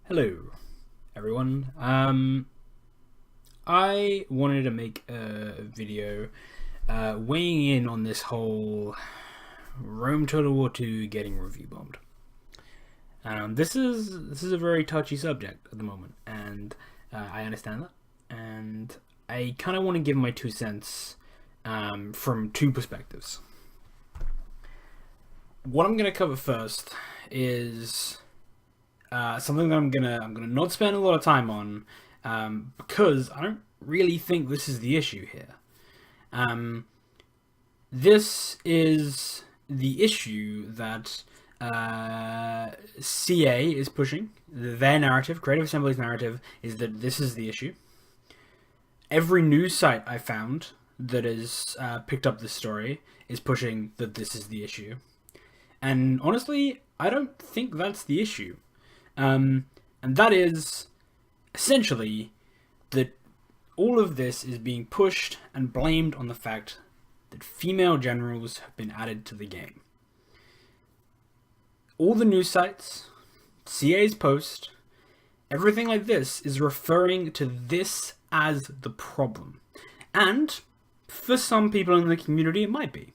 Hello, everyone. I wanted to make a video weighing in on this whole Rome Total War 2 getting review bombed. This is a very touchy subject at the moment, and I understand that. And I kind of want to give my 2 cents from two perspectives. What I'm going to cover first is something that I'm gonna not spend a lot of time on because I don't really think this is the issue here. This is the issue that CA is pushing. Their narrative, Creative Assembly's narrative, is that this is the issue. Every news site I found that has picked up this story is pushing that this is the issue. And honestly, I don't think that's the issue. And that is essentially that all of this is being pushed and blamed on the fact that female generals have been added to the game. All the news sites, CA's post, everything like this is referring to this as the problem. And for some people in the community, it might be.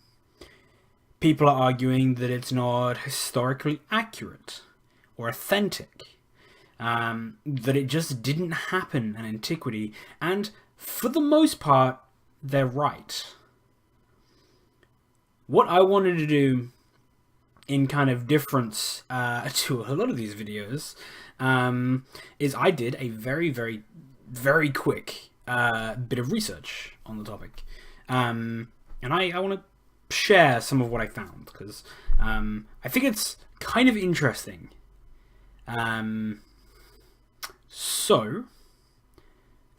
People are arguing that it's not historically accurate or authentic, that it just didn't happen in antiquity, and for the most part, they're right. What I wanted to do, in kind of difference to a lot of these videos, is I did a very, very, very quick bit of research on the topic, and I want to share some of what I found, because I think it's kind of interesting. So,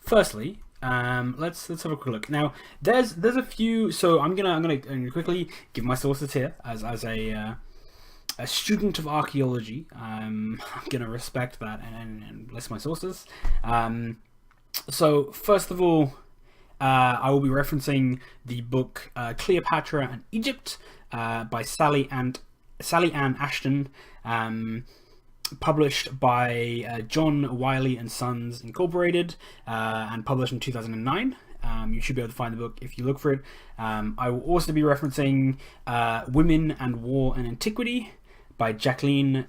firstly, let's have a quick look. Now, there's a few. So I'm gonna quickly give my sources here as a student of archaeology. I'm gonna respect that and list my sources. So first of all, I will be referencing the book Cleopatra and Egypt by Sally Ann Ashton. Published by John Wiley and Sons Incorporated, and published in 2009. You should be able to find the book if you look for it. I will also be referencing Women and War and Antiquity by Jacqueline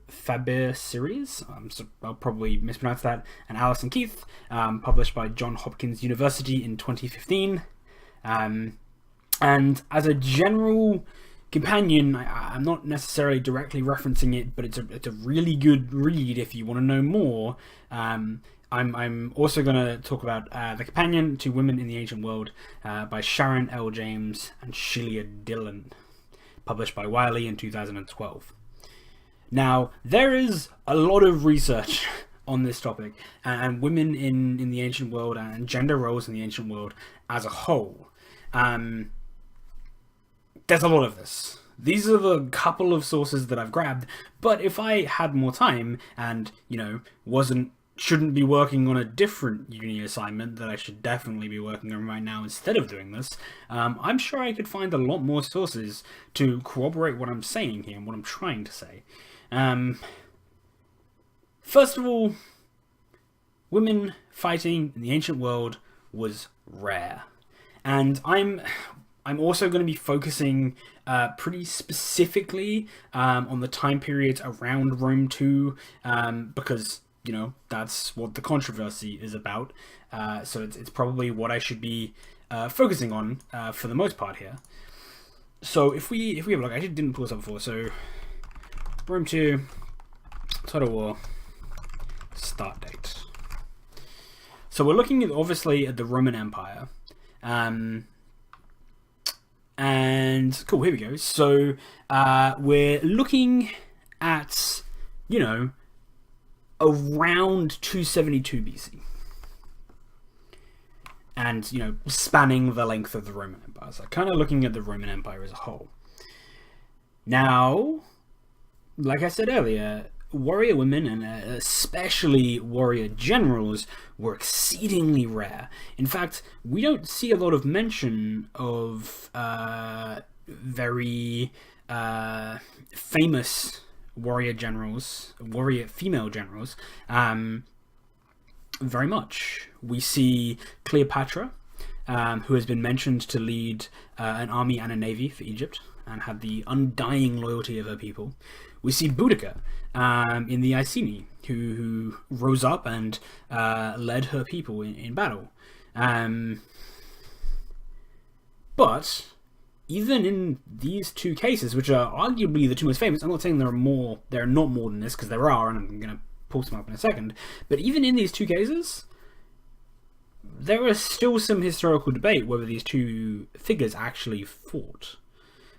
Faber series. So I'll probably mispronounce that. And Alison Keith, published by Johns Hopkins University in 2015. And as a general companion, I'm not necessarily directly referencing it, but it's a really good read if you want to know more. I'm also going to talk about The Companion to Women in the Ancient World by Sharon L. James and Sheila Dillon, published by Wiley in 2012. Now, there is a lot of research on this topic, and women in the ancient world and gender roles in the ancient world as a whole. There's a lot of this. These are the couple of sources that I've grabbed, but if I had more time and, shouldn't be working on a different uni assignment that I should definitely be working on right now instead of doing this, I'm sure I could find a lot more sources to corroborate what I'm saying here and what I'm trying to say. First of all, women fighting in the ancient world was rare. And I'm also going to be focusing pretty specifically on the time periods around Rome 2, because, that's what the controversy is about. So it's probably what I should be focusing on for the most part here. So if we have a look, I actually didn't pull this up before. So Rome 2, Total War, start date. So we're looking obviously at the Roman Empire. And cool, here we go. So we're looking at, around 272 BC. And, spanning the length of the Roman Empire. So kind of looking at the Roman Empire as a whole. Now, like I said earlier, warrior women, and especially warrior generals, were exceedingly rare. In fact, we don't see a lot of mention of very famous warrior female generals, very much. We see Cleopatra, who has been mentioned to lead an army and a navy for Egypt and had the undying loyalty of her people. We see Boudica in the Iceni, who rose up and led her people in battle. But even in these two cases, which are arguably the two most famous, I'm not saying there are not more than this, because there are, and I'm going to pull some up in a second, but even in these two cases, there is still some historical debate whether these two figures actually fought,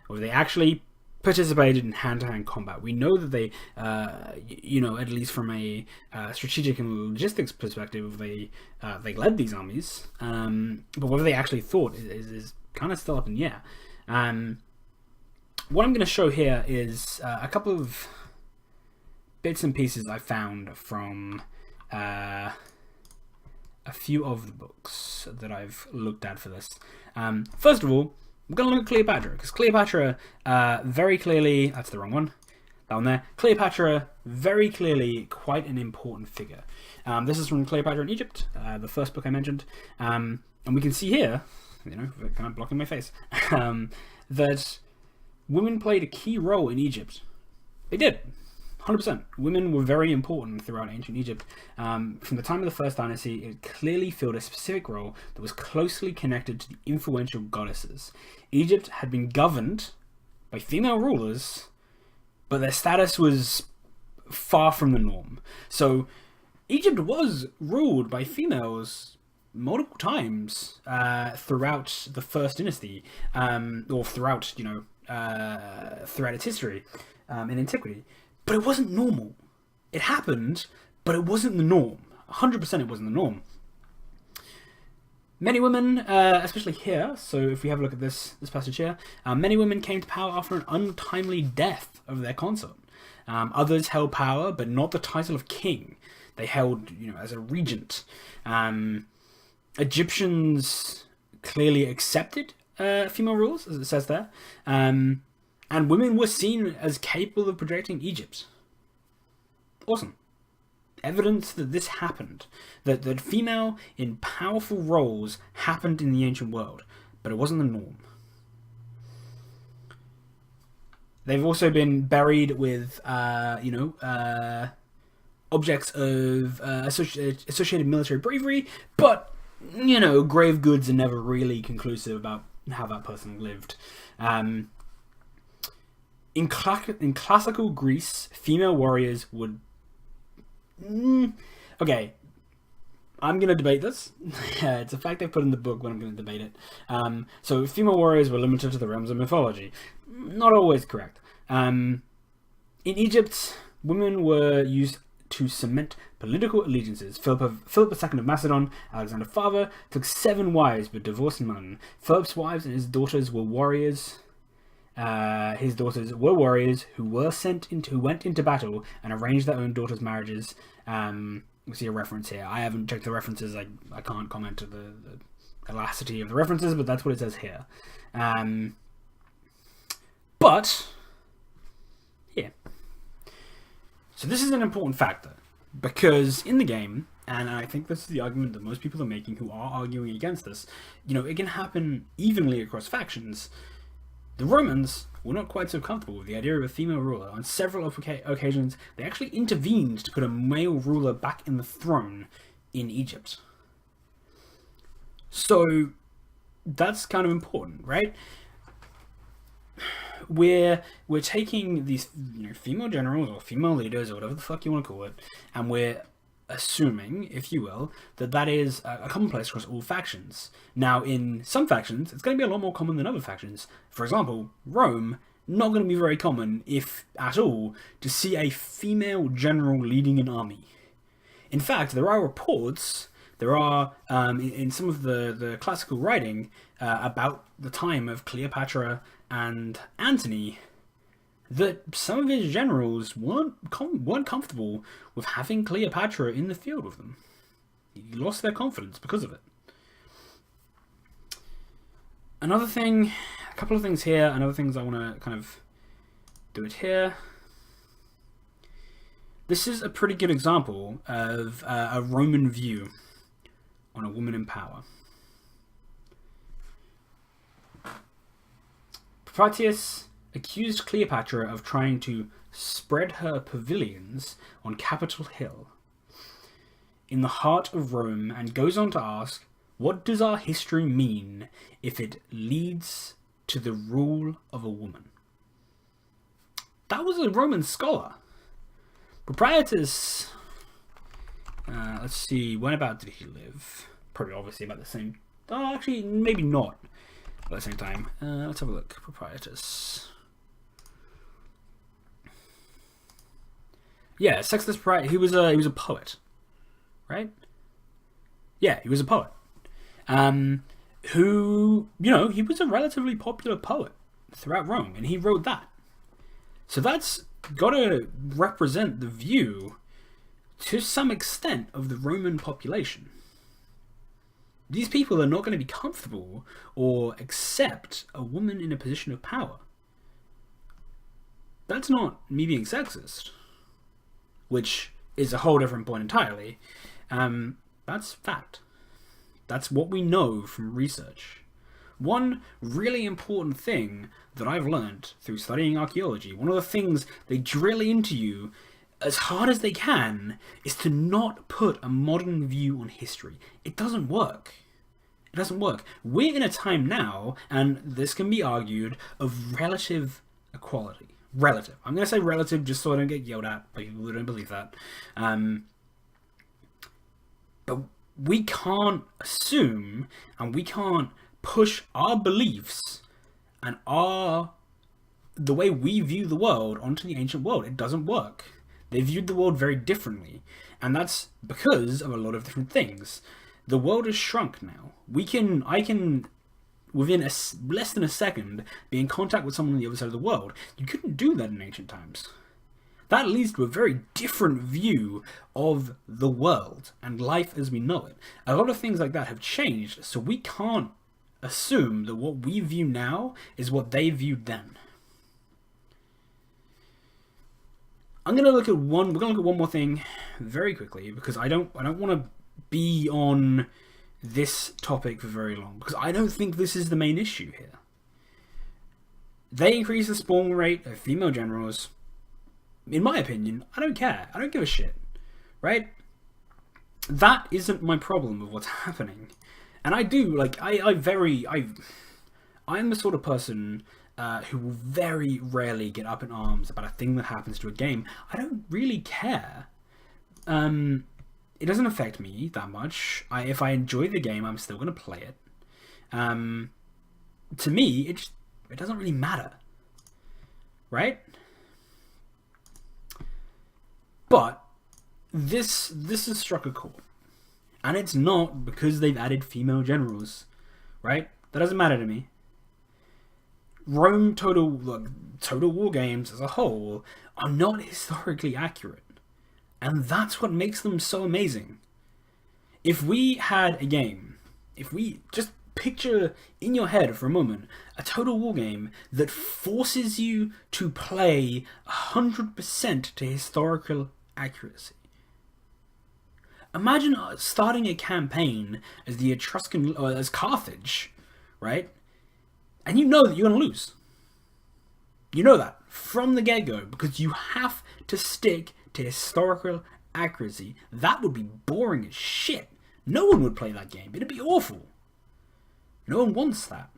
or they actually participated in hand-to-hand combat. We know that they, at least from a strategic and logistics perspective, they led these armies, but whether they actually fought is kind of still up in the air. What I'm going to show here is a couple of bits and pieces I found from a few of the books that I've looked at for this. First of all, we're going to look at Cleopatra, because Cleopatra very clearly, that's the wrong one, that one there, Cleopatra very clearly quite an important figure. This is from Cleopatra in Egypt, the first book I mentioned, and we can see here, kind of blocking my face, that women played a key role in Egypt. They did. 100%. Women were very important throughout ancient Egypt. From the time of the First Dynasty, it clearly filled a specific role that was closely connected to the influential goddesses. Egypt had been governed by female rulers, but their status was far from the norm. So Egypt was ruled by females multiple times throughout the First Dynasty, or throughout, throughout its history in antiquity. But it wasn't normal. It happened, but it wasn't the norm. 100% it wasn't the norm. Many women, especially here, so if we have a look at this passage here, many women came to power after an untimely death of their consort. Others held power, but not the title of king. They held, as a regent. Egyptians clearly accepted female rules, as it says there. And women were seen as capable of projecting Egypt. Awesome. Evidence that this happened. That female in powerful roles happened in the ancient world. But it wasn't the norm. They've also been buried with, objects of associated military bravery. But, grave goods are never really conclusive about how that person lived. In classical Greece, female warriors would... Okay, I'm going to debate this. It's a fact I put in the book, but I'm going to debate it. So female warriors were limited to the realms of mythology. Not always correct. In Egypt, women were used to cement political allegiances. Philip II of Macedon, Alexander's father, took 7 wives but divorced none. Philip's wives and his daughters were warriors. His daughters were warriors who went into battle and arranged their own daughters' marriages. We see a reference here. I haven't checked the references. I can't comment on the elasticity of the references, but that's what it says here. But yeah. So this is an important factor, because in the game, and I think this is the argument that most people are making who are arguing against this, it can happen evenly across factions. The Romans were not quite so comfortable with the idea of a female ruler. On several occasions, they actually intervened to put a male ruler back in the throne in Egypt. So that's kind of important, right? We're taking these female generals or female leaders or whatever the fuck you want to call it, and we're assuming, if you will, that is a commonplace across all factions. Now, in some factions, it's going to be a lot more common than other factions. For example, Rome, not going to be very common, if at all, to see a female general leading an army. In fact, there are reports, in some of the classical writing about the time of Cleopatra and Antony, that some of his generals weren't comfortable with having Cleopatra in the field with them. He lost their confidence because of it. Another thing, a couple of things here, and other things I want to kind of do it here. This is a pretty good example of a Roman view on a woman in power. Propratius accused Cleopatra of trying to spread her pavilions on Capitol Hill in the heart of Rome, and goes on to ask, what does our history mean if it leads to the rule of a woman? That was a Roman scholar. Propratius, let's see, when about did he live? Probably obviously about the same, actually maybe not at the same time. Let's have a look. Propratius. Yeah, Sextus Propratius, he was a poet, right? Yeah, he was a poet. Who, he was a relatively popular poet throughout Rome, and he wrote that. So that's got to represent the view, to some extent, of the Roman population. These people are not going to be comfortable or accept a woman in a position of power. That's not me being sexist, which is a whole different point entirely. That's fact. That's what we know from research. One really important thing that I've learned through studying archaeology, one of the things they drill into you as hard as they can, is to not put a modern view on history. It doesn't work. It doesn't work. We're in a time now, and this can be argued, of relative equality. Relative. I'm going to say relative just so I don't get yelled at by people who don't believe that. But we can't assume, and we can't push our beliefs and the way we view the world onto the ancient world. It doesn't work. They viewed the world very differently, and that's because of a lot of different things. The world has shrunk now. I can within less than a second be in contact with someone on the other side of the world. You couldn't do that in ancient times. That leads to a very different view of the world and life as we know it. A lot of things like that have changed, so we can't assume that what we view now is what they viewed then. We're going to look at one more thing very quickly, because I don't want to be on this topic for very long, because I don't think this is the main issue here. They increase the spawn rate of female generals. In my opinion, I don't care. I don't give a shit. Right? That isn't my problem of what's happening. And I do, I'm the sort of person who will very rarely get up in arms about a thing that happens to a game. I don't really care. It doesn't affect me that much. If I enjoy the game, I'm still going to play it. To me, it doesn't really matter. Right? But this has struck a chord. And it's not because they've added female generals. Right? That doesn't matter to me. Rome Total War games as a whole are not historically accurate. And that's what makes them so amazing. If we had a game, if we just picture in your head for a moment a Total War game that forces you to play 100% to historical accuracy. Imagine starting a campaign as the Etruscan, or as Carthage, right? And you know that you're going to lose. You know that from the get-go, because you have to stick to historical accuracy. That would be boring as shit. No one would play that game. It'd be awful. No one wants that.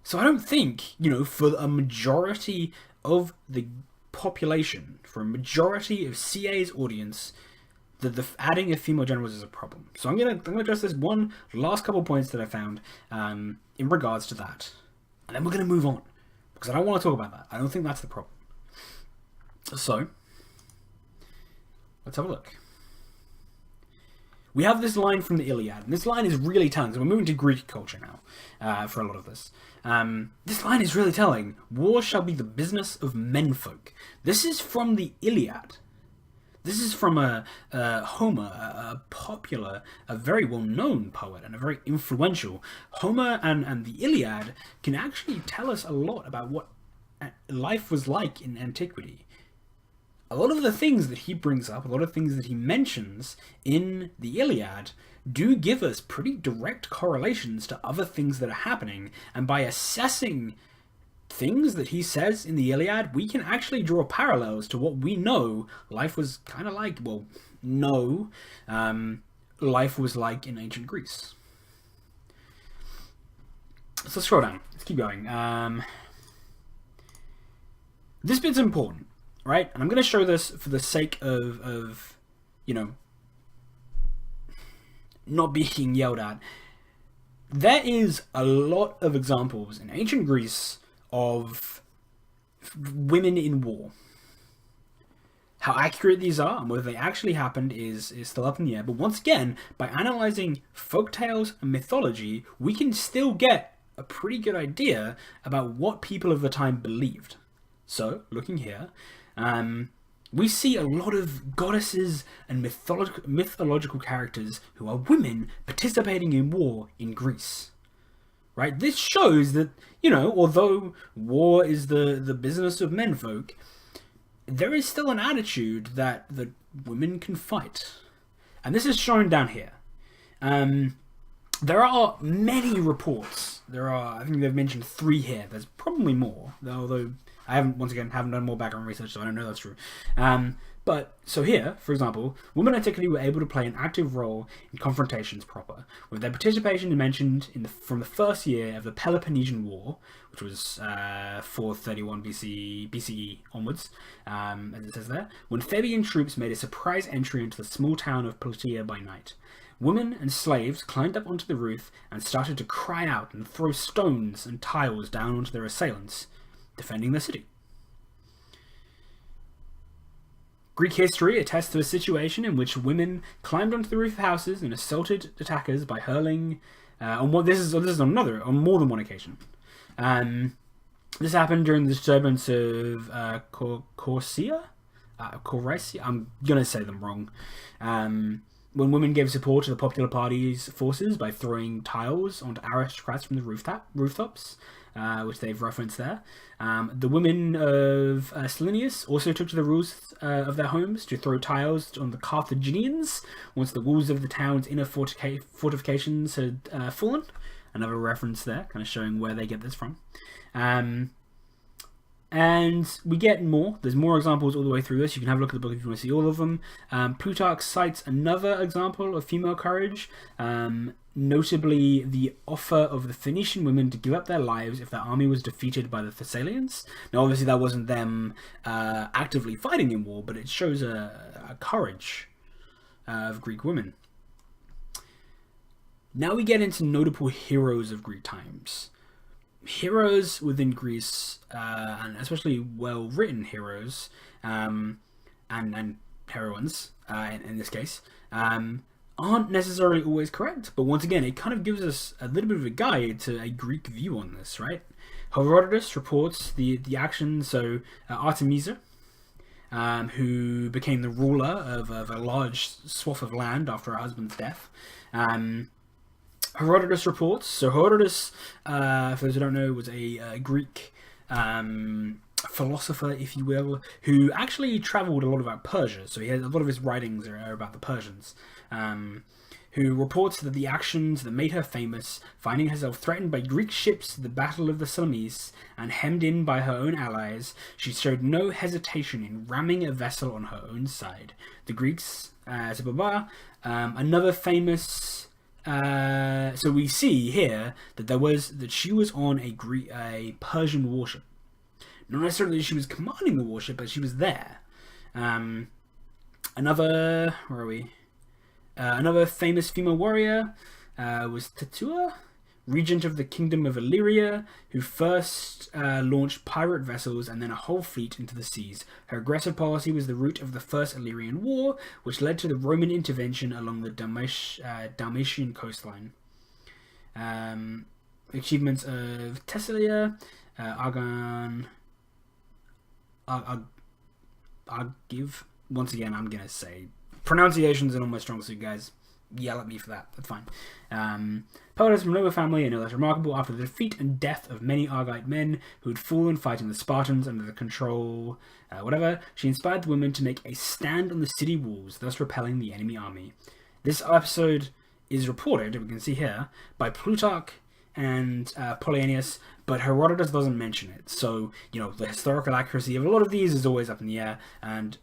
So I don't think, for a majority of the population, for a majority of CA's audience, that the adding of female generals is a problem. So I'm gonna address this one last couple points that I found in regards to that, and then we're gonna move on, because I don't want to talk about that. I don't think that's the problem. So let's have a look. We have this line from the Iliad, and this line is really telling. So we're moving to Greek culture now for a lot of this. This line is really telling. War shall be the business of menfolk. This is from the Iliad. This is from Homer, a popular, a very well-known poet, and a very influential. Homer and the Iliad can actually tell us a lot about what life was like in antiquity. a lot of the things that he brings up, a lot of things that he mentions in the Iliad, do give us pretty direct correlations to other things that are happening, and by assessing things that he says in the Iliad, we can actually draw parallels to what we know life was kind of like, life was like in ancient Greece. So let's scroll down. Let's keep going. This bit's important, right? And I'm going to show this for the sake of not being yelled at. There is a lot of examples in ancient Greece of women in war. How accurate these are and whether they actually happened is still up in the air. But once again, by analysing folktales and mythology, we can still get a pretty good idea about what people of the time believed. So, looking here, we see a lot of goddesses and mythological characters who are women participating in war in Greece. Right? This shows that, although war is the business of menfolk, there is still an attitude that women can fight. And this is shown down here. There are many reports. I think they've mentioned 3 here. There's probably more, although I haven't done more background research, so I don't know that's true. So here, for example, women in antiquity were able to play an active role in confrontations proper, with their participation mentioned from the first year of the Peloponnesian War, which was 431 BCE onwards, as it says there, when Theban troops made a surprise entry into the small town of Plataea by night. Women and slaves climbed up onto the roof and started to cry out and throw stones and tiles down onto their assailants, defending the city. Greek history attests to a situation in which women climbed onto the roof of houses and assaulted attackers by hurling. On more than one occasion. This happened during the disturbance of Corsia. I'm gonna say them wrong. When women gave support to the popular party's forces by throwing tiles onto aristocrats from the rooftops, which they've referenced there. The women of Salinius also took to the roofs of their homes to throw tiles on the Carthaginians once the walls of the town's inner fortifications had fallen. Another reference there, kind of showing where they get this from. And we get more. There's more examples all the way through this. You can have a look at the book if you want to see all of them. Plutarch cites another example of female courage, notably the offer of the Phoenician women to give up their lives if their army was defeated by the Thessalians. Now, obviously, that wasn't them actively fighting in war, but it shows a courage of Greek women. Now we get into notable heroes of Greek times. Heroes within Greece, and especially well-written heroes, and heroines, in this case, aren't necessarily always correct, but once again, it kind of gives us a little bit of a guide to a Greek view on this, right? Herodotus reports the actions, so Artemisia, who became the ruler of a large swath of land after her husband's death. Herodotus reports, so Herodotus, for those who don't know, was a Greek philosopher, if you will, who actually travelled a lot about Persia, so he has a lot of his writings are about the Persians, who reports that the actions that made her famous, finding herself threatened by Greek ships at the Battle of the Salamis and hemmed in by her own allies, she showed no hesitation in ramming a vessel on her own side. The Greeks, another famous... so we see here that she was on a Persian warship. Not necessarily that she was commanding the warship, but she was there. Another famous female warrior was Tatua, regent of the kingdom of Illyria, who first launched pirate vessels and then a whole fleet into the seas. Her aggressive policy was the root of the First Illyrian War, which led to the Roman intervention along the Dalmatian coastline. Achievements of Thessalia, Argive. Once again, I'm going to say pronunciations are not my strong suit, guys. yell at me for that. That's fine. Peleus from noble family and no less remarkable after the defeat and death of many Argite men who had fallen fighting the Spartans under the control, she inspired the women to make a stand on the city walls, thus repelling the enemy army. This episode is reported, we can see here, by Plutarch and Polyaenus, but Herodotus doesn't mention it. So, the historical accuracy of a lot of these is always up in the air. And,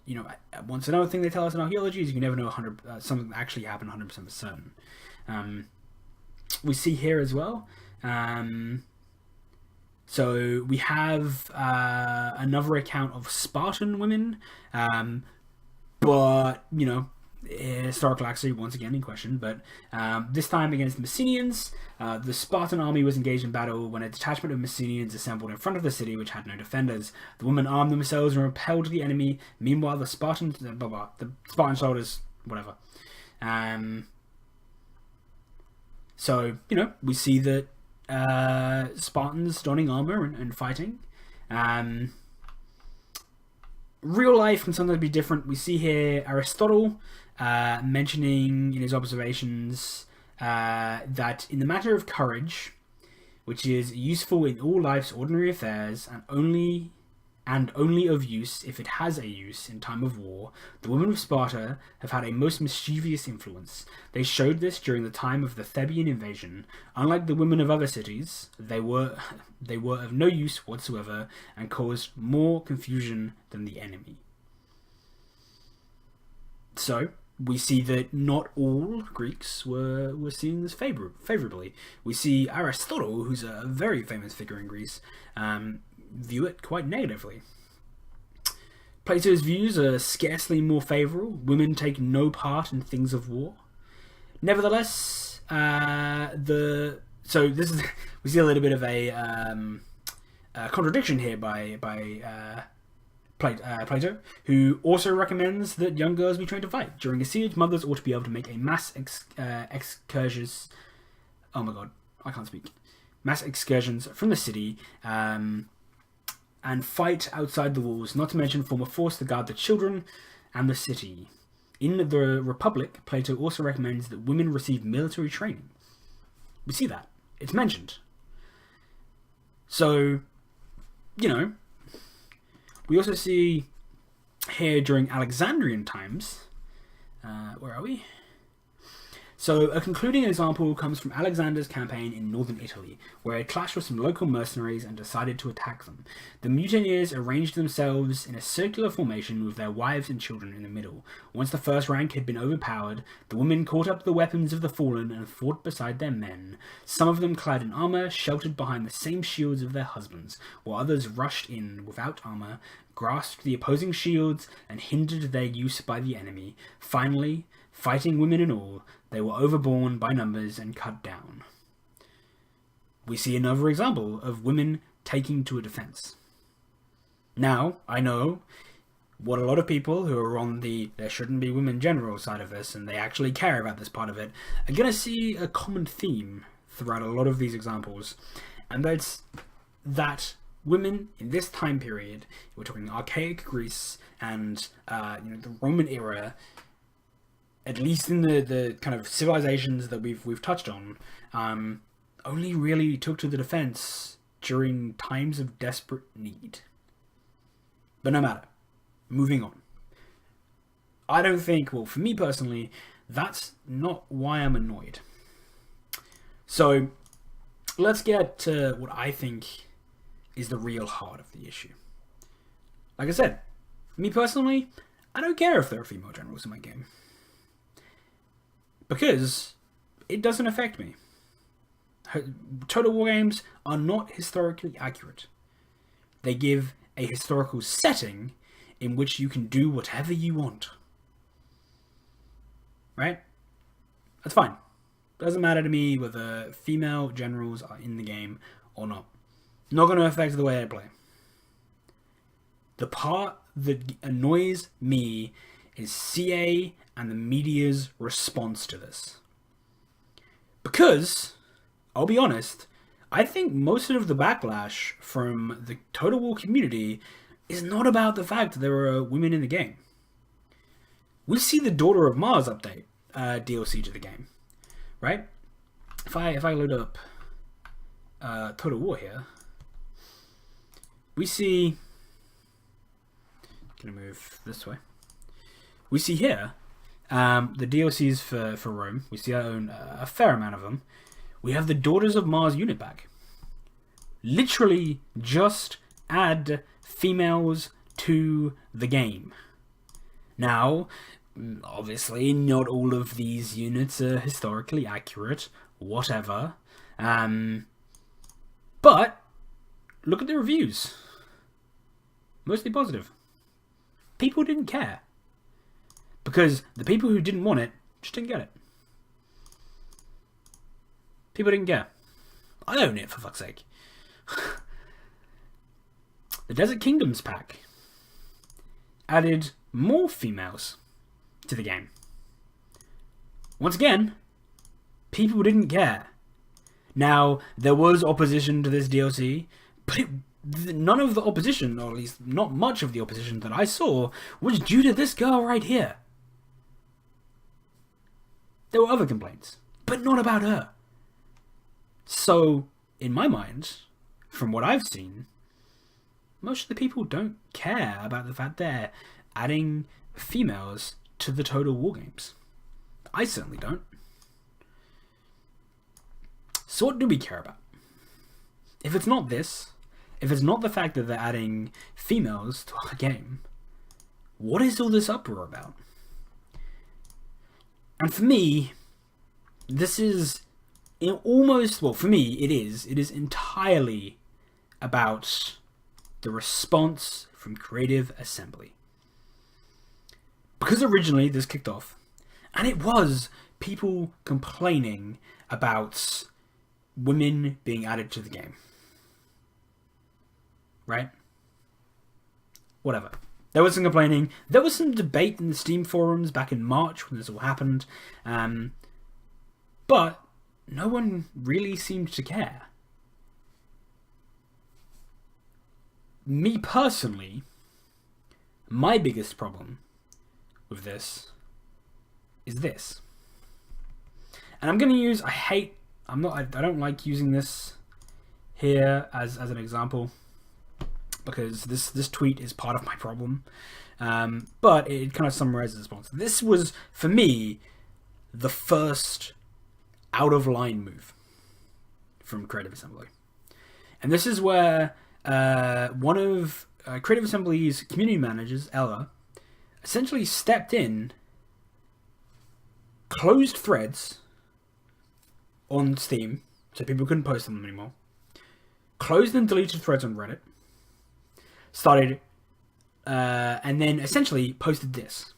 once another thing they tell us in archaeology is you can never know something actually happened 100% for certain. We see here as well. So we have another account of Spartan women, but, historical accuracy once again in question, but this time against the Messenians. The Spartan army was engaged in battle when a detachment of Messenians assembled in front of the city, which had no defenders. The women armed themselves and repelled the enemy. Meanwhile, the Spartan soldiers, whatever. So, we see that Spartans donning armor and fighting. Real life can sometimes be different. We see here Aristotle mentioning in his observations that in the matter of courage, which is useful in all life's ordinary affairs and only of use if it has a use in time of war, the women of Sparta have had a most mischievous influence. They showed this during the time of the Theban invasion. Unlike the women of other cities, they were of no use whatsoever and caused more confusion than the enemy. So, we see that not all Greeks were seen as favorably. We see Aristotle, who's a very famous figure in Greece, view it quite negatively. Plato's views are scarcely more favourable. Women take no part in things of war. Nevertheless, we see a little bit of a contradiction here by Plato, wuu also recommends that young girls be trained to fight. During a siege, mothers ought to be able to make a mass excursions. Oh my god, I can't speak. Mass excursions from the city. And fight outside the walls, not to mention form a force to guard the children and the city. In the Republic, Plato also recommends that women receive military training. We see that. It's mentioned. So, we also see here during Alexandrian times, where are we? So a concluding example comes from Alexander's campaign in northern Italy, where he clashed with some local mercenaries and decided to attack them. The mutineers arranged themselves in a circular formation with their wives and children in the middle. Once the first rank had been overpowered, the women caught up the weapons of the fallen and fought beside their men. Some of them clad in armour, sheltered behind the same shields of their husbands, while others rushed in without armour, grasped the opposing shields, and hindered their use by the enemy. Finally, fighting women and all, they were overborne by numbers and cut down. We see another example of women taking to a defense. Now, I know what a lot of people who are on the there shouldn't be women general side of this, and they actually care about this part of it, are going to see a common theme throughout a lot of these examples, and that's that women in this time period, we're talking archaic Greece and the Roman era, at least in the kind of civilizations that we've touched on, only really took to the defense during times of desperate need. But no matter. Moving on. I don't think, well, for me personally, that's not why I'm annoyed. So, let's get to what I think is the real heart of the issue. Like I said, me personally, I don't care if there are female generals in my game. Because it doesn't affect me. Total War games are not historically accurate. They give a historical setting in which you can do whatever you want. Right? That's fine. Doesn't matter to me whether female generals are in the game or not. Not going to affect the way I play. The part that annoys me is CA and the media's response to this. Because, I'll be honest, I think most of the backlash from the Total War community is not about the fact that there are women in the game. We see the Daughter of Mars update. DLC to the game, right? If I load up Total War here, we see. Gonna move this way. We see here the DLCs for Rome. We see a fair amount of them. We have the Daughters of Mars unit pack. Literally just add females to the game. Now, obviously, not all of these units are historically accurate, whatever. But look at the reviews. Mostly positive. People didn't care. Because the people who didn't want it just didn't get it. People didn't care. I own it, for fuck's sake. The Desert Kingdoms pack added more females to the game. Once again, people didn't care. Now, there was opposition to this DLC, but none of the opposition, or at least not much of the opposition that I saw, was due to this girl right here. There were other complaints, but not about her. So, in my mind, from what I've seen, most of the people don't care about the fact they're adding females to the Total War games. I certainly don't. So what do we care about? If it's not this, if it's not the fact that they're adding females to our game, what is all this uproar about? And for me, this is almost, well, for me, it is entirely about the response from Creative Assembly. Because originally this kicked off, and it was people complaining about women being added to the game. Right? Whatever. There was some complaining. There was some debate in the Steam forums back in March when this all happened. But no one really seemed to care. Me personally, my biggest problem with this is this. And I'm going to use, I don't like using this here as an example, because this tweet is part of my problem. But it kind of summarizes the response. This was, for me, the first out-of-line move from Creative Assembly. And this is where one of Creative Assembly's community managers, Ella, essentially stepped in, closed threads on Steam, so people couldn't post them anymore, closed and deleted threads on Reddit, started, and then essentially posted this.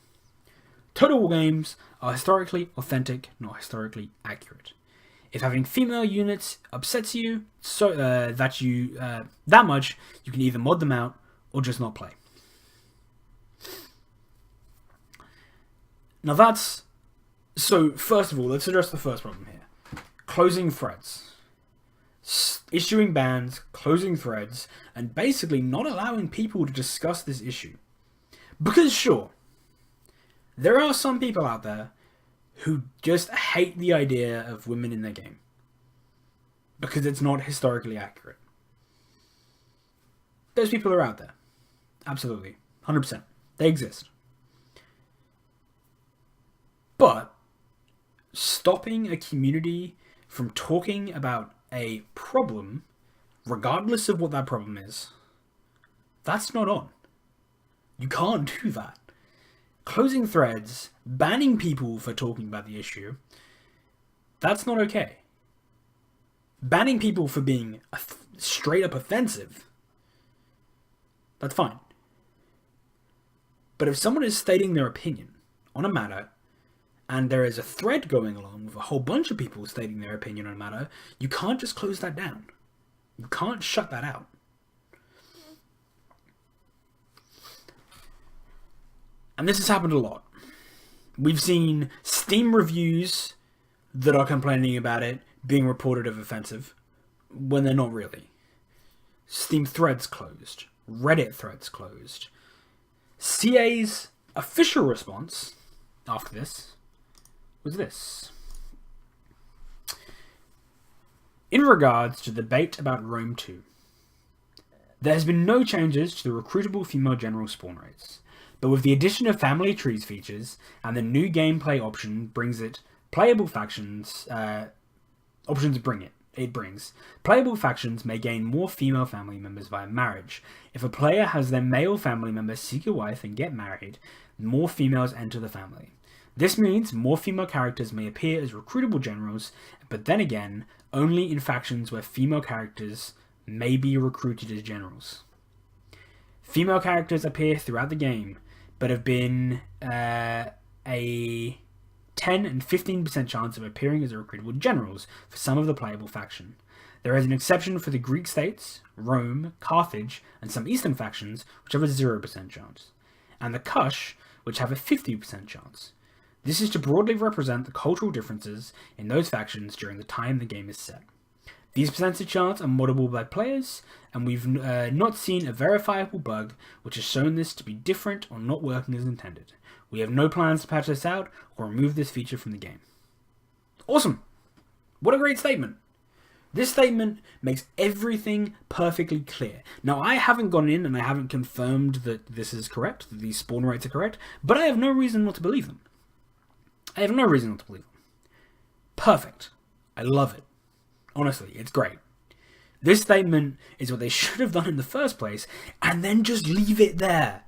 Total War games are historically authentic, not historically accurate. If having female units upsets you so that much, you can either mod them out or just not play. Now that's... So, first of all, let's address the first problem here. Closing threads. Issuing bans, closing threads, and basically not allowing people to discuss this issue. Because sure, there are some people out there who just hate the idea of women in their game. Because it's not historically accurate. Those people are out there. Absolutely. 100%. They exist. But stopping a community from talking about a problem, regardless of what that problem is, that's not on. You can't do that. Closing threads, banning people for talking about the issue, that's not okay. Banning people for being straight up offensive, that's fine. But if someone is stating their opinion on a matter, and there is a thread going along with a whole bunch of people stating their opinion on a matter, you can't just close that down. You can't shut that out. And this has happened a lot. We've seen Steam reviews that are complaining about it being reported as offensive when they're not really. Steam threads closed. Reddit threads closed. CA's official response after this was this. In regards to the debate about Rome 2, there has been no changes to the recruitable female general spawn rates, but with the addition of family trees features and the new gameplay option brings it playable factions playable factions may gain more female family members via marriage. If a player has their male family member seek a wife and get married, more females enter the family. This means more female characters may appear as recruitable generals, but then again, only in factions where female characters may be recruited as generals. Female characters appear throughout the game, but have been a 10 and 15% chance of appearing as recruitable generals for some of the playable faction. There is an exception for the Greek states, Rome, Carthage, and some Eastern factions, which have a 0% chance, and the Kush, which have a 50% chance. This is to broadly represent the cultural differences in those factions during the time the game is set. These percentage charts are moddable by players, and we've not seen a verifiable bug which has shown this to be different or not working as intended. We have no plans to patch this out or remove this feature from the game. Awesome! What a great statement! This statement makes everything perfectly clear. Now, I haven't gone in and I haven't confirmed that this is correct, that these spawn rates are correct, but I have no reason not to believe them. I have no reason not to believe them. Perfect. I love it. Honestly, it's great. This statement is what they should have done in the first place, and then just leave it there.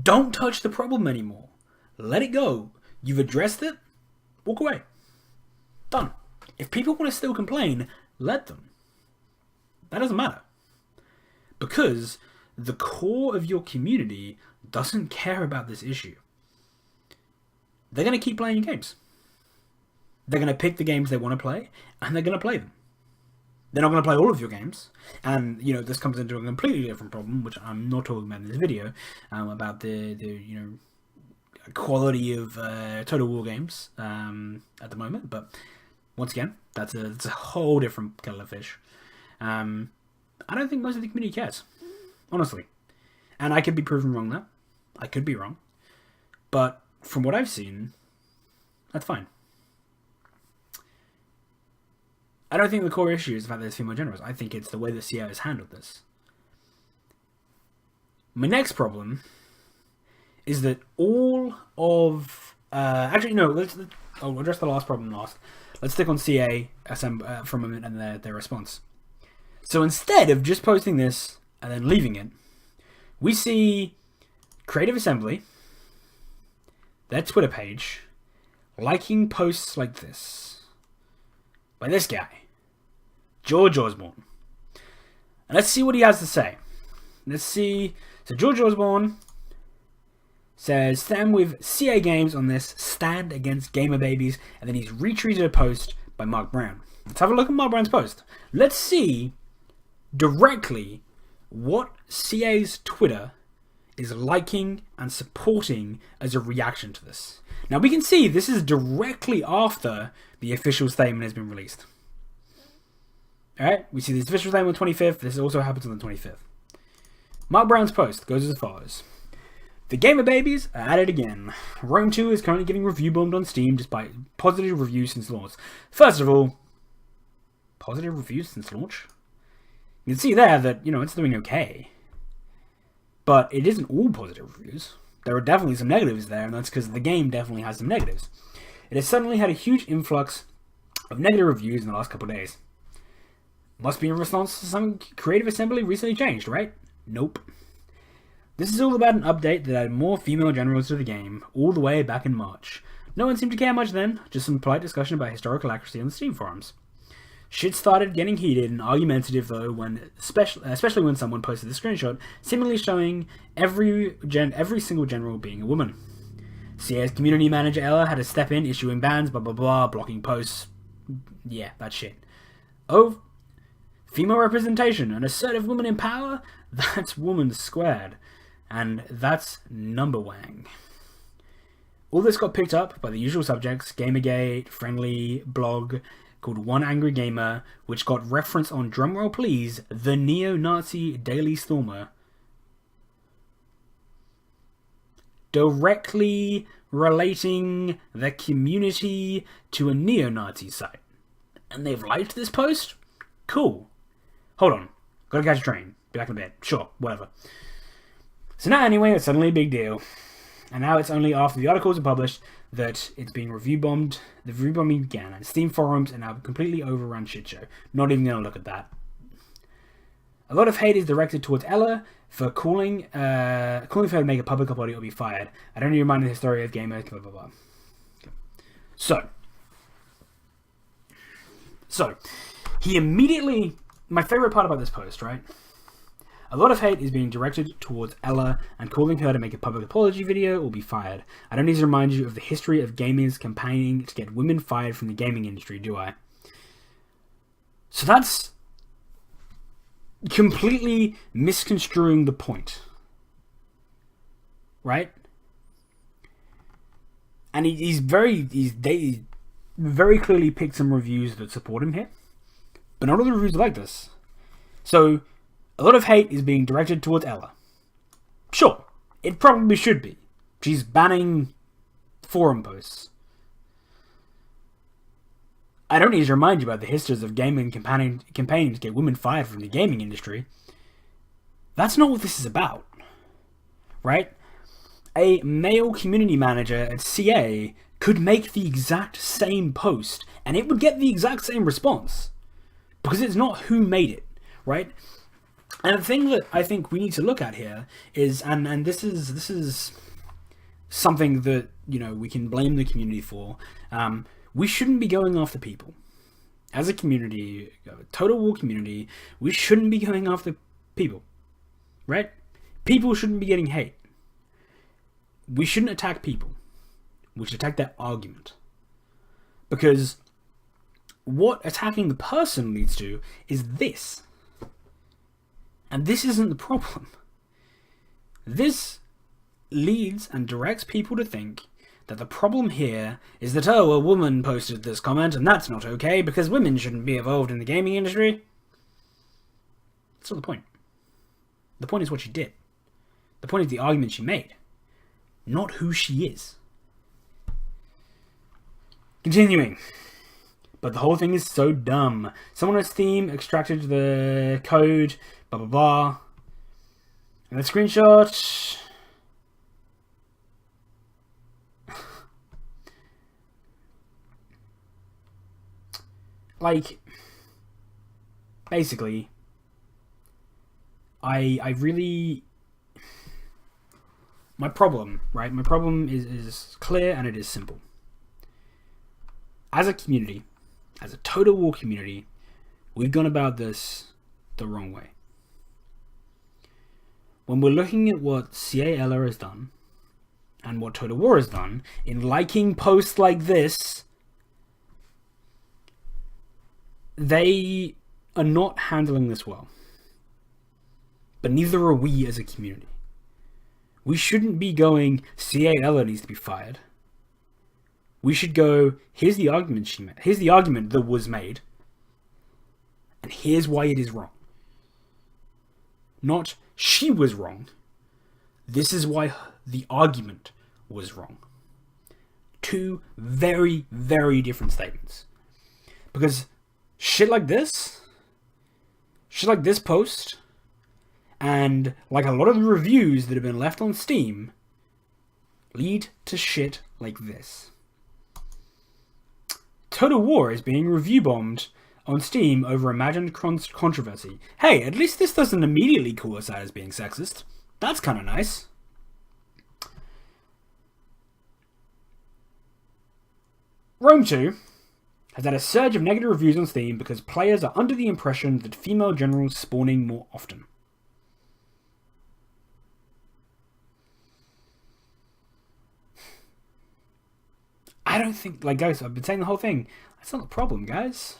Don't touch the problem anymore. Let it go. You've addressed it. Walk away. Done. If people want to still complain, let them. That doesn't matter. Because the core of your community doesn't care about this issue. They're going to keep playing your games. They're going to pick the games they want to play, and they're going to play them. They're not going to play all of your games. And, this comes into a completely different problem, which I'm not talking about in this video, about the quality of Total War games at the moment. But once again, that's a whole different kettle of fish. I don't think most of the community cares, honestly. And I could be proven wrong there. I could be wrong. But from what I've seen, that's fine. I don't think the core issue is the fact that there's female generals. I think it's the way that CI has handled this. My next problem is that all of... I'll address the last problem last. Let's stick on CA for a moment and their response. So instead of just posting this and then leaving it, we see Creative Assembly, their Twitter page, liking posts like this. By this guy, George Osborne. And let's see what he has to say. Let's see. So George Osborne says, stand with CA Games on this, stand against gamer babies, and then he's retweeted a post by Mark Brown. Let's have a look at Mark Brown's post. Let's see directly what CA's Twitter is liking and supporting as a reaction to this. Now we can see this is directly after the official statement has been released. Alright, we see this official statement on the 25th. This also happens on the 25th. Mark Brown's post goes as follows. The gamer babies are at it again. Rome 2 is currently getting review bombed on Steam despite positive reviews since launch. First of all, positive reviews since launch? You can see there that, it's doing okay. But it isn't all positive reviews. There are definitely some negatives there, and that's because the game definitely has some negatives. It has suddenly had a huge influx of negative reviews in the last couple of days. Must be in response to some Creative Assembly recently changed, right? Nope. This is all about an update that added more female generals to the game, all the way back in March. No one seemed to care much then, just some polite discussion about historical accuracy on the Steam forums. Shit started getting heated and argumentative though, especially when someone posted a screenshot seemingly showing every single general being a woman. CA's community manager Ella had to step in, issuing bans, blah blah blah, blocking posts. Yeah, that shit. Oh, female representation, an assertive woman in power? That's woman squared. And that's number wang. All this got picked up by the usual subjects, Gamergate, Friendly, blog called One Angry Gamer, which got reference on, drumroll please, the neo-Nazi Daily Stormer. Directly relating the community to a neo-Nazi site. And they've liked this post? Cool. Hold on. Gotta catch a train. Be back in bed. Sure, whatever. So now anyway, it's suddenly a big deal. And now it's only after the articles are published that it's being review bombed. The review bombing began, and Steam forums are now a completely overrun shit show. Not even gonna look at that. A lot of hate is directed towards Ella for calling for her to make a public apology or be fired. I don't need to remind the story of gamers, blah blah blah. Okay. So he immediately. My favorite part about this post, right? A lot of hate is being directed towards Ella and calling her to make a public apology video or be fired. I don't need to remind you of the history of gamers campaigning to get women fired from the gaming industry, do I? So that's completely misconstruing the point. Right? And he's very clearly picked some reviews that support him here. But not all the reviews are like this. So, a lot of hate is being directed towards Ella. Sure, it probably should be. She's banning forum posts. I don't need to remind you about the histories of gaming campaigning to get women fired from the gaming industry. That's not what this is about. Right? A male community manager at CA could make the exact same post, and it would get the exact same response. Because it's not who made it, right? And the thing that I think we need to look at here is, and this is something that, you know, we can blame the community for. We shouldn't be going after people. As a community, a Total War community, we shouldn't be going after people, right? People shouldn't be getting hate. We shouldn't attack people. We should attack their argument. Because what attacking the person leads to is this. And this isn't the problem. This leads and directs people to think that the problem here is that, oh, a woman posted this comment and that's not okay because women shouldn't be involved in the gaming industry. That's not the point. The point is what she did. The point is the argument she made, not who she is. Continuing. But the whole thing is so dumb. Someone on Steam extracted the code, blah blah blah. And the screenshot. Like, basically, I really, my problem, right? My problem is clear and it is simple. As a community, as a Total War community, we've gone about this the wrong way. When we're looking at what CA Ella has done, and what Total War has done, in liking posts like this, they are not handling this well. But neither are we as a community. We shouldn't be going, CA Ella needs to be fired. We should go, here's the argument she made. Here's the argument that was made. And here's why it is wrong. Not, she was wrong. This is why the argument was wrong. Two very, very different statements. Because shit like this post, and like a lot of the reviews that have been left on Steam, lead to shit like this. Total War is being review bombed on Steam over imagined controversy. Hey, at least this doesn't immediately call us out as being sexist. That's kind of nice. Rome 2 has had a surge of negative reviews on Steam because players are under the impression that female generals spawning more often. I don't think, like, guys, I've been saying the whole thing. That's not the problem, guys.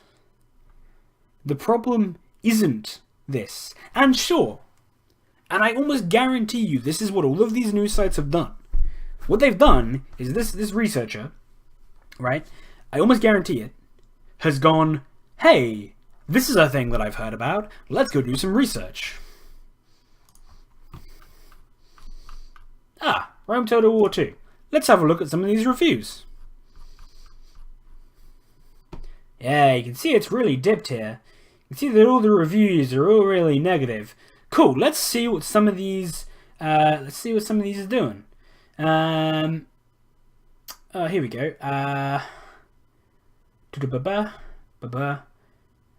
The problem isn't this. And sure, and I almost guarantee you this is what all of these news sites have done. What they've done is this researcher, right, I almost guarantee it, has gone, hey, this is a thing that I've heard about, let's go do some research. Rome Total War 2. let's have a look at some of these reviews. Yeah, you can see it's really dipped here. You can see that all the reviews are all really negative. Cool. Let's see what some of these. Are doing. Here we go.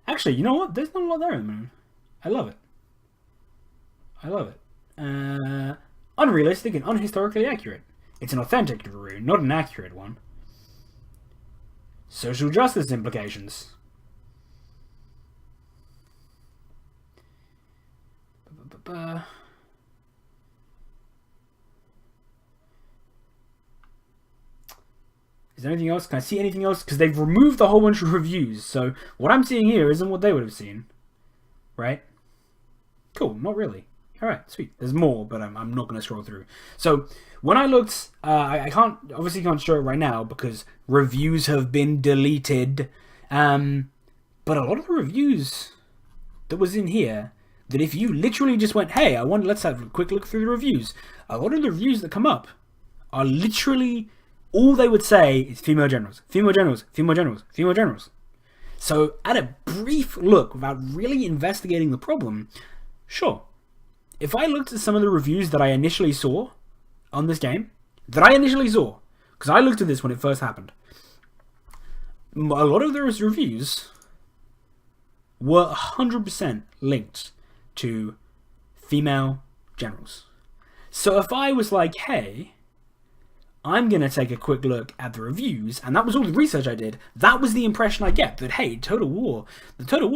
Actually, you know what? There's not a lot there at the moment. I love it. Unrealistic and unhistorically accurate. It's an authentic review, not an accurate one. Social justice implications. Is there anything else? Can I see anything else? Because they've removed a whole bunch of reviews. So what I'm seeing here isn't what they would have seen. Right? Cool. Not really. Alright, sweet. There's more, but I'm not going to scroll through. So when I looked, I can't show it right now because reviews have been deleted. But a lot of the reviews that was in here, that if you literally just went, hey, let's have a quick look through the reviews. A lot of the reviews that come up are literally, all they would say is female generals, female generals, female generals, female generals. So at a brief look, without really investigating the problem, sure. If I looked at some of the reviews that I initially saw on this game, because I looked at this when it first happened, a lot of those reviews were 100% linked to female generals. So if I was like, hey, I'm going to take a quick look at the reviews, and that was all the research I did, that was the impression I get, that hey, the Total War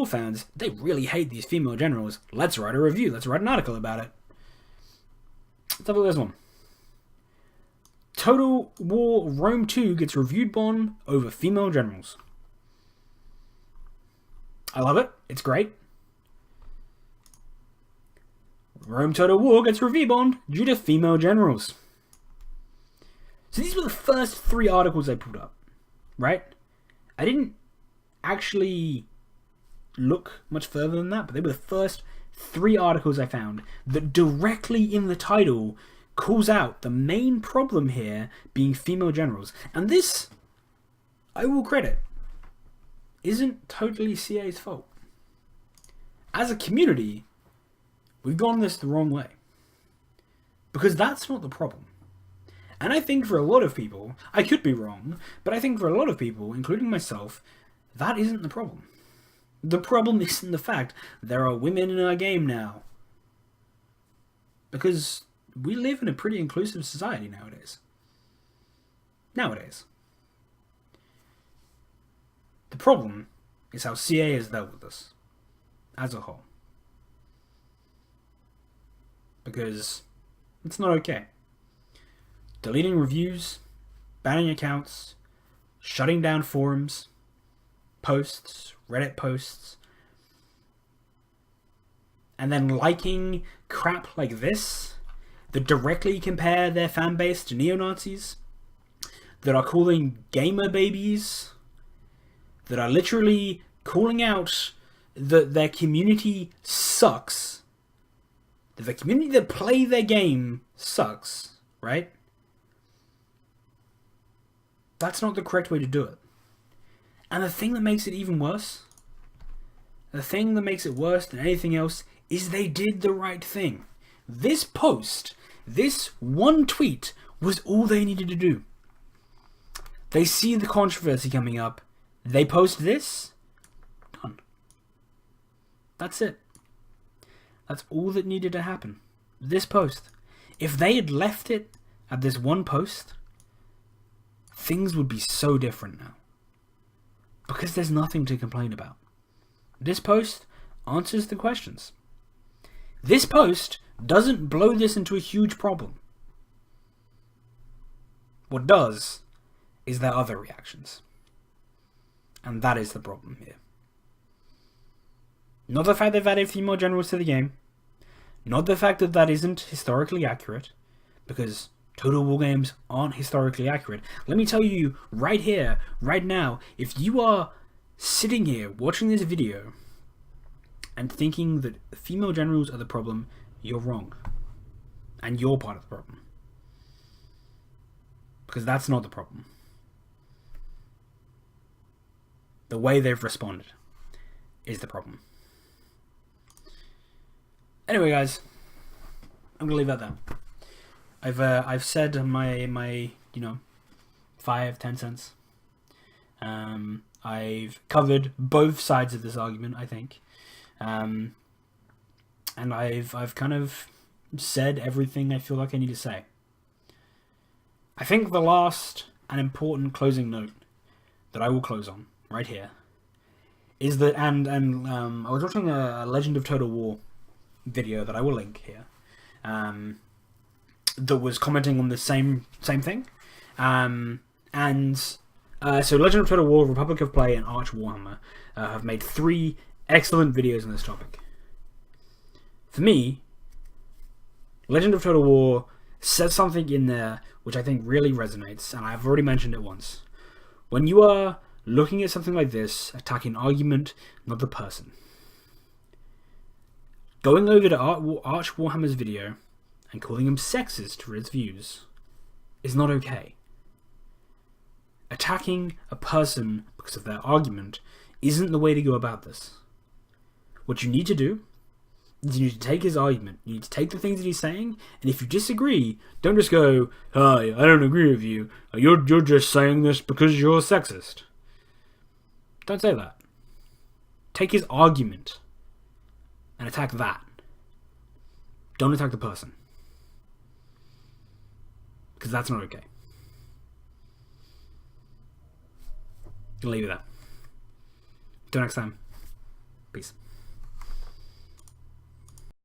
fans, they really hate these female generals. Let's write a review, let's write an article about it. Let's have a look at this one. Total War Rome 2 gets reviewed bomb over female generals. I love it, it's great. Rome Total War gets review bombed due to female generals. So these were the first 3 articles I pulled up, right? I didn't actually look much further than that, but they were the first 3 articles I found that directly in the title calls out the main problem here being female generals. And this, I will credit, isn't totally CA's fault. As a community, we've gone this the wrong way. Because that's not the problem. And I think for a lot of people, I could be wrong, but I think for a lot of people, including myself, that isn't the problem. The problem isn't the fact there are women in our game now. Because we live in a pretty inclusive society nowadays. The problem is how CA has dealt with this as a whole. Because it's not okay. Deleting reviews, banning accounts, shutting down forums, posts, Reddit posts, and then liking crap like this that directly compare their fan base to neo-Nazis, that are calling gamer babies, that are literally calling out that their community sucks, that the community that play their game sucks, right? That's not the correct way to do it. And the thing that makes it even worse, the thing that makes it worse than anything else, is they did the right thing. This post, this one tweet, was all they needed to do. They see the controversy coming up, they post this, done. That's it. That's all that needed to happen. This post. If they had left it at this one post, things would be so different now. Because there's nothing to complain about. This post answers the questions. This post doesn't blow this into a huge problem. What does is their other reactions. And that is the problem here. Not the fact they've added female generals to the game. Not the fact that that isn't historically accurate. Because Total War games aren't historically accurate. Let me tell you right here, right now, if you are sitting here watching this video and thinking that female generals are the problem, you're wrong. And you're part of the problem. because that's not the problem. The way they've responded is the problem. Anyway, guys, I'm gonna leave that there. I've said my 5-10 cents. I've covered both sides of this argument, I think, and I've kind of said everything I feel like I need to say. I think the last and important closing note that I will close on right here is that, and I was watching a Legend of Total War video that I will link here, that was commenting on the same thing, so Legend of Total War, Republic of Play, and Arch Warhammer have made 3 excellent videos on this topic. For me, Legend of Total War says something in there which I think really resonates, and I've already mentioned it once. When you are looking at something like this, attacking argument, not the person. Going over to Arch Warhammer's video and calling him sexist for his views is not okay. Attacking a person because of their argument isn't the way to go about this. What you need to do is you need to take his argument, you need to take the things that he's saying, and if you disagree, don't just go, "Oh, I don't agree with you, you're just saying this because you're sexist." Don't say that. Take his argument and attack that. Don't attack the person. Because that's not okay. Gonna leave it at that. Till next time. Peace.